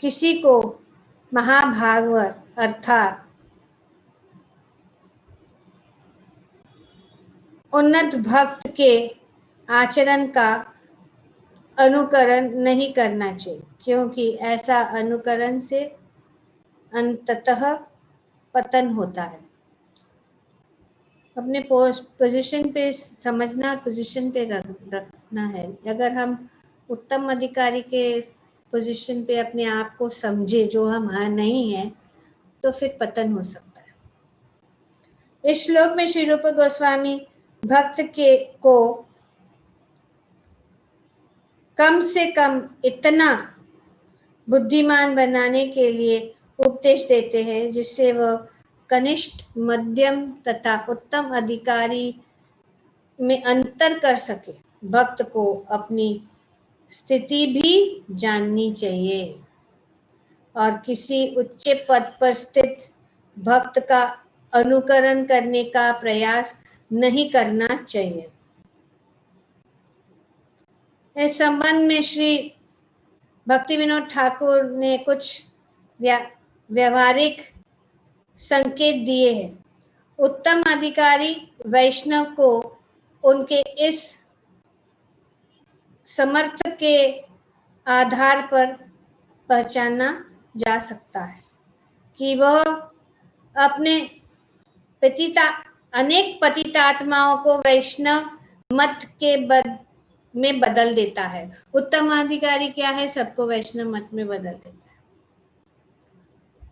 किसी को महाभागवत अर्थात उन्नत भक्त के आचरण का अनुकरण नहीं करना चाहिए, क्योंकि ऐसा अनुकरण से अंततः पतन होता है। अपने पोजीशन पे समझना, पोजीशन पे रखना है। अगर हम उत्तम अधिकारी के पोजीशन पे अपने आप को समझे जो हम नहीं हैं, तो फिर पतन हो सकता है। इस श्लोक में श्री रूप गोस्वामी भक्त को कम से कम इतना बुद्धिमान बनाने के लिए उपदेश देते हैं जिससे वह कनिष्ठ, मध्यम तथा उत्तम अधिकारी में अंतर कर सके। भक्त को अपनी स्थिति भी जाननी चाहिए और किसी उच्च पद पर स्थित भक्त का अनुकरण करने का प्रयास नहीं करना चाहिए। इस संबंध में श्री भक्ति विनोद ठाकुर ने कुछ व्यवहारिक संकेत दिए हैं। उत्तम अधिकारी वैष्णव को उनके इस समर्थ के आधार पर पहचाना जा सकता है कि वह अपने अनेक पतितात्माओं को वैष्णव मत के में बदल देता है। उत्तम अधिकारी क्या है? सबको वैष्णव मत में बदल देता है।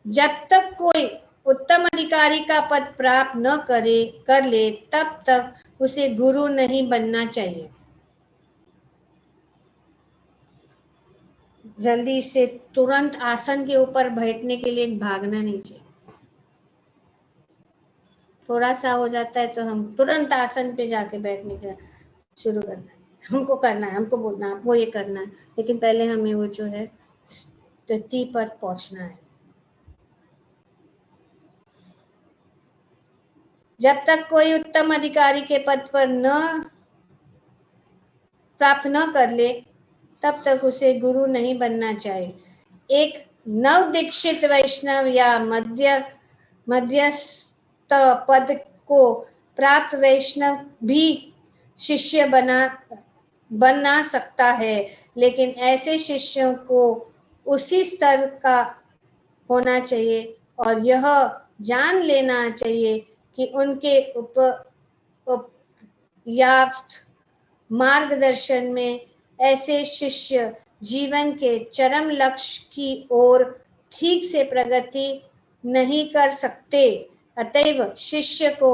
जब तक कोई उत्तम अधिकारी का पद प्राप्त न कर ले तब तक उसे गुरु नहीं बनना चाहिए। जल्दी से तुरंत आसन के ऊपर बैठने के लिए भागना नहीं चाहिए। थोड़ा सा हो जाता है तो हम तुरंत आसन पे जाके बैठने का शुरू करना है। हमको करना है, हमको बोलना है, हमको ये करना है, लेकिन पहले हमें वो जो है स्थिति पर पहुंचना है। जब तक कोई उत्तम अधिकारी के पद पर प्राप्त न कर ले तब तक उसे गुरु नहीं बनना चाहिए। एक नव दीक्षित वैष्णव या मध्यस्थ पद को प्राप्त वैष्णव भी शिष्य बना सकता है, लेकिन ऐसे शिष्यों को उसी स्तर का होना चाहिए और यह जान लेना चाहिए कि उनके उपयाप्त मार्गदर्शन में ऐसे शिष्य जीवन के चरम लक्ष्य की ओर ठीक से प्रगति नहीं कर सकते। अतएव शिष्य को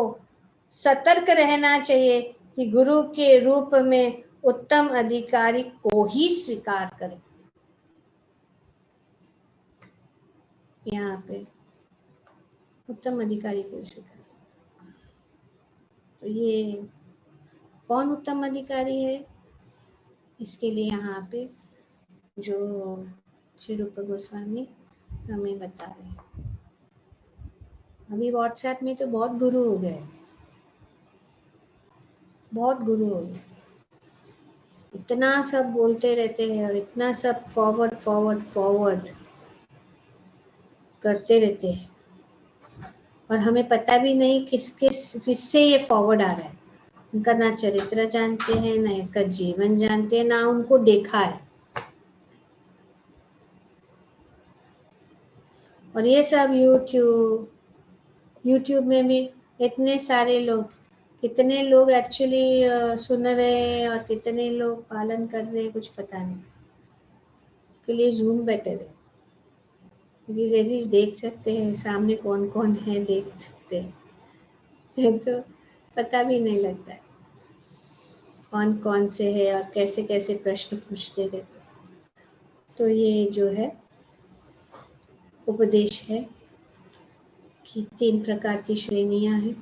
सतर्क रहना चाहिए कि गुरु के रूप में उत्तम अधिकारी को ही स्वीकार करें। यहाँ पे उत्तम अधिकारी को स्वीकार। तो ये कौन उत्तम अधिकारी है, इसके लिए यहाँ पे जो श्री रूप गोस्वामी हमें बता रहे हैं। अभी व्हाट्सएप में तो बहुत गुरु हो गए, बहुत गुरु हो गए। इतना सब बोलते रहते हैं और इतना सब फॉरवर्ड करते रहते हैं और हमें पता भी नहीं किससे ये फॉरवर्ड आ रहा है। उनका ना चरित्र जानते हैं, ना उनका जीवन जानते हैं, ना उनको देखा है। और ये सब यूट्यूब में भी इतने सारे लोग, कितने लोग एक्चुअली सुन रहे हैं और कितने लोग पालन कर रहे हैं, कुछ पता नहीं। उसके लिए जूम बेटर है, क्योंकि एटलीस्ट देख सकते हैं सामने कौन कौन है, देख सकते हैं तो पता भी नहीं लगता है कौन कौन से है और कैसे कैसे प्रश्न पूछते रहते हैं। तो ये जो है उपदेश है कि 3 प्रकार की श्रेणियां हैं,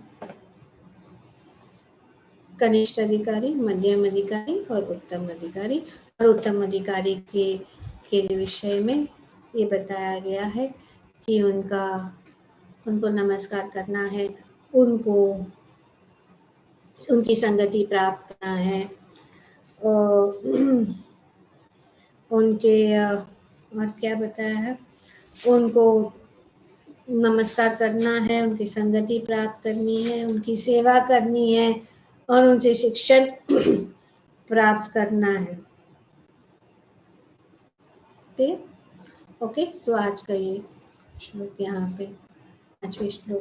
कनिष्ठ अधिकारी, मध्यम अधिकारी और उत्तम अधिकारी। और उत्तम अधिकारी के विषय में ये बताया गया है कि उनको नमस्कार करना है, उनकी संगति प्राप्त करना है, उनके और क्या बताया है, उनको नमस्कार करना है, उनकी संगति प्राप्त करनी है, उनकी सेवा करनी है और उनसे शिक्षण प्राप्त करना है। ओके, सो आज का ये श्लोक यहाँ पे 5वें श्लोक